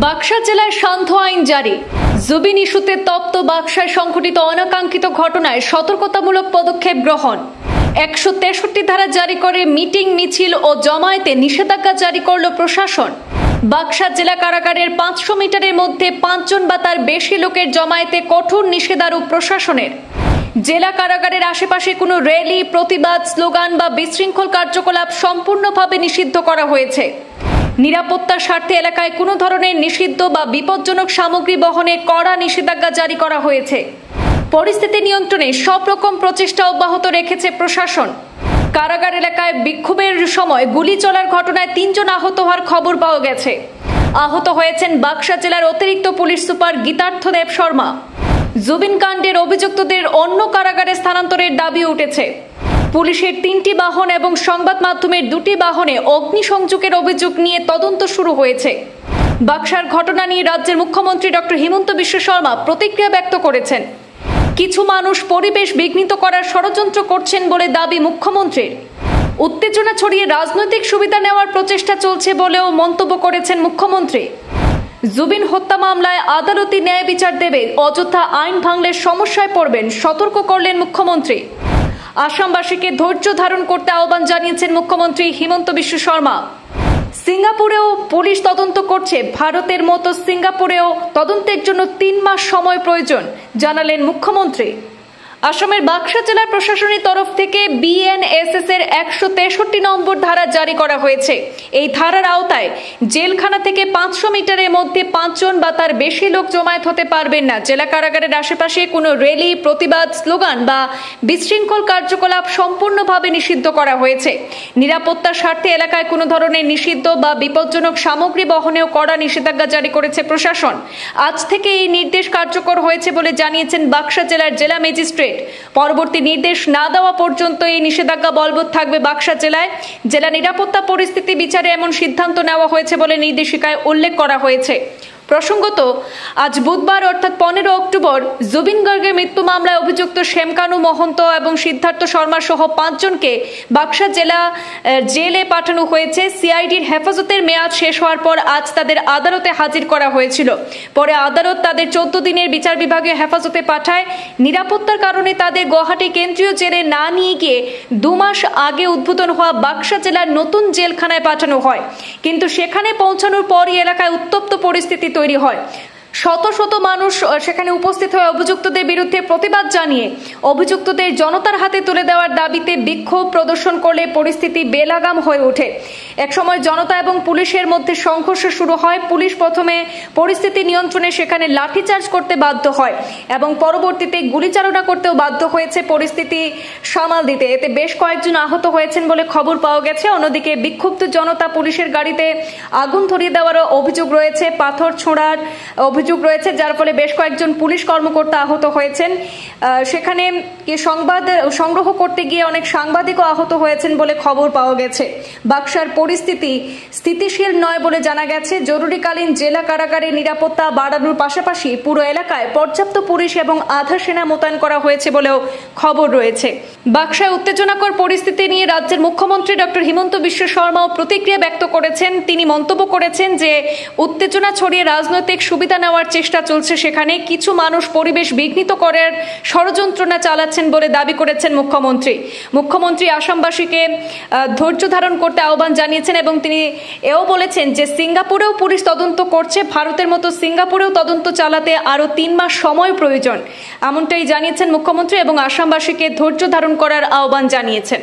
বাক্সা জেলায় শান্ত আইন জারি। জুবিন ইস্যুতে তপ্ত বাক্সায় সংঘটিত অনাকাঙ্ক্ষিত ঘটনায় সতর্কতামূলক পদক্ষেপ গ্রহণ। 163 ধারা জারি করে মিটিং, মিছিল ও জমায়েতে নিষেধাজ্ঞা জারি করল প্রশাসন। বাক্সা জেলা কারাগারের 500 মিটারের মধ্যে 5 জন বা তার বেশি লোকের জমায়েতে কঠোর নিষেধাজ্ঞা প্রশাসনের। জেলা কারাগারের আশেপাশে কোনো র্যালি, প্রতিবাদ, স্লোগান বা বিশৃঙ্খল কার্যকলাপ সম্পূর্ণভাবে নিষিদ্ধ করা হয়েছে। নিরাপত্তার স্বার্থে এলাকায় কোনো ধরনের নিষিদ্ধ বা বিপজ্জনক সামগ্রী বহনে কড়া নিষেধাজ্ঞা জারি করা হয়েছে। পরিস্থিতি নিয়ন্ত্রণে সব রকম প্রচেষ্টা অব্যাহত রেখেছে প্রশাসন। কারাগার এলাকায় বিক্ষোভের সময় গুলি চলার ঘটনায় 3 জন আহত হওয়ার খবর পাওয়া গেছে। আহত হয়েছেন বাক্সা জেলার অতিরিক্ত পুলিশ সুপার গীতার্থ দেব শর্মা। জুবিন কাণ্ডের অভিযুক্তদের অন্য কারাগারে স্থানান্তরের দাবি উঠেছে। পুলিশের 3টি বাহন এবং সংবাদ মাধ্যমের 2টি বাহনে অগ্নিসংযোগের অভিযোগ নিয়ে তদন্ত শুরু হয়েছে। বাক্সার ঘটনা নিয়ে রাজ্যের মুখ্যমন্ত্রী ডক্টর হিমন্ত বিশ্ব শর্মা প্রতিক্রিয়া ব্যক্ত করেছেন। কিছু মানুষ পরিবেশ বিঘ্নিত করার ষড়যন্ত্র করছেন বলে দাবি মুখ্যমন্ত্রীর। উত্তেজনা ছড়িয়ে রাজনৈতিক সুবিধা নেওয়ার প্রচেষ্টা চলছে বলেও মন্তব্য করেছেন মুখ্যমন্ত্রী। জুবিন হত্যা মামলায় আদালতি ন্যায় বিচার দেবে, অযথা আইন ভাঙলে সমস্যায় পড়বেন, সতর্ক করলেন মুখ্যমন্ত্রী। আসামবাসীকে ধৈর্য ধারণ করতে আহ্বান জানিয়েছেন মুখ্যমন্ত্রী হিমন্ত বিশ্ব শর্মা। সিঙ্গাপুরেও পুলিশ তদন্ত করছে, ভারতের মতো সিঙ্গাপুরেও তদন্তের জন্য 3 মাস সময় প্রয়োজন, জানালেন মুখ্যমন্ত্রী। আসামের বাক্সা জেলার প্রশাসনের তরফ থেকে বিএনএসএস এর 163 নম্বর ধারা জারি করা হয়েছে। এই ধারার আওতায় জেলখানা থেকে 500 মিটারের মধ্যে 5 জন বা তার বেশি লোক জমায়েত হতে পারবেন না। জেলা কারাগারের আশেপাশে কোনো র্যালি, প্রতিবাদ, স্লোগান বা বিশৃঙ্খল কার্যকলাপ সম্পূর্ণভাবে নিষিদ্ধ করা হয়েছে। নিরাপত্তার স্বার্থে এলাকায় কোনো ধরনের নিষিদ্ধ বা বিপজ্জনক সামগ্রী বহনেও কড়া নিষেধাজ্ঞা জারি করেছে প্রশাসন। আজ থেকে এই নির্দেশ কার্যকর হয়েছে বলে জানিয়েছেন বাক্সা জেলার জেলা ম্যাজিস্ট্রেট। পরবর্তী নির্দেশ না দেওয়া পর্যন্ত এই নিষেধাজ্ঞা বলবৎ থাকবে বাক্সা জেলায়। জেলা নিরাপত্তা পরিস্থিতি বিচারে এমন সিদ্ধান্ত নেওয়া হয়েছে বলে নির্দেশিকায় উল্লেখ করা হয়েছে। প্রসঙ্গত, আজ বুধবার অর্থাৎ 15 অক্টোবর জুবিন গার্গের মৃত্যু মামলায় অভিযুক্ত শ্যামকানু মহন্ত এবং সিদ্ধার্থ শর্মা সহ 5 জনকে বাক্সা জেলা জেলে পাঠানো হয়েছে। সিআইডির হেফাজতের মেয়াদ শেষ হওয়ার পর আজ তাদের আদালতে হাজির করা হয়েছিল। পরে আদালত তাদের 14 দিনের বিচার বিভাগীয় হেফাজতে পাঠায়। নিরাপত্তার কারণে তাদের গুয়াহাটি কেন্দ্রীয় জেলে না নিয়ে গিয়ে 2 মাস আগে উদ্বোধন হওয়া বাক্সা জেলার নতুন জেলখানায় পাঠানো হয়। কিন্তু সেখানে পৌঁছানোর পরই এলাকায় উত্তপ্ত পরিস্থিতি তৈরি হয়। শত শত মানুষ সেখানে উপস্থিত হয়ে অভিযুক্তদের বিরুদ্ধে প্রতিবাদ জানিয়ে অভিযুক্তদের জনতার হাতে তুলে দেওয়ার দাবিতে বিক্ষোভ প্রদর্শন করলে পরিস্থিতি বেলাগাম হয়ে ওঠে। একসময় জনতা এবং পুলিশের মধ্যে সংঘর্ষ শুরু হয়। পুলিশ প্রথমে পরিস্থিতি নিয়ন্ত্রণে সেখানে লাঠিচার্জ করতে বাধ্য হয় এবং পরবর্তীতে গুলিচালনা করতেও বাধ্য হয়েছে পরিস্থিতি সামাল দিতে। এতে বেশ কয়েকজন আহত হয়েছেন বলে খবর পাওয়া গেছে। অন্যদিকে বিক্ষুব্ধ জনতা পুলিশের গাড়িতে আগুন ধরিয়ে দেওয়ার অভিযোগ রয়েছে, পাথর ছোঁড়ার অভিযোগ রয়েছে, যার ফলে বেশ কয়েকজন পুলিশ কর্মকর্তা আহত হয়েছেন। সেখানে সংবাদ সংগ্রহ করতে গিয়ে অনেক সাংবাদিকও আহত হয়েছেন বলে খবর পাওয়া গেছে। বাক্সার পরিস্থিতি স্থিতিশীল নয় বলে জানা গেছে। জরুরিকালীন জেলা কারাগারে নিরাপত্তা বাড়ানোর পাশাপাশি পুরো এলাকায় পর্যাপ্ত পুলিশ এবং আধা সেনা মোতায়েন করা হয়েছে বলেও খবর রয়েছে। বাক্সায় উত্তেজনাকর পরিস্থিতি নিয়ে রাজ্যের মুখ্যমন্ত্রী ডক্টর হিমন্ত বিশ্ব শর্মাও প্রতিক্রিয়া ব্যক্ত করেছেন। তিনি মন্তব্য করেছেন যে উত্তেজনা ছড়িয়ে রাজনৈতিক সুবিধা নেওয়ার চেষ্টা চলছে। সেখানে কিছু মানুষ পরিবেশ বিঘ্নিত করার ষড়যন্ত্রণা চালাচ্ছেন বলে দাবি করেছেন মুখ্যমন্ত্রী আসামবাসীকে ধৈর্য ধারণ করতে আহ্বান জানিয়েছেন এবং তিনি এও বলেছেন যে সিঙ্গাপুরেও পুলিশ তদন্ত করছে, ভারতের মতো সিঙ্গাপুরেও তদন্ত চালাতে আরো 3 মাস সময় প্রয়োজন, এমনটাই জানিয়েছেন মুখ্যমন্ত্রী এবং আসামবাসীকে ধৈর্য ধারণ করার আহ্বান জানিয়েছেন।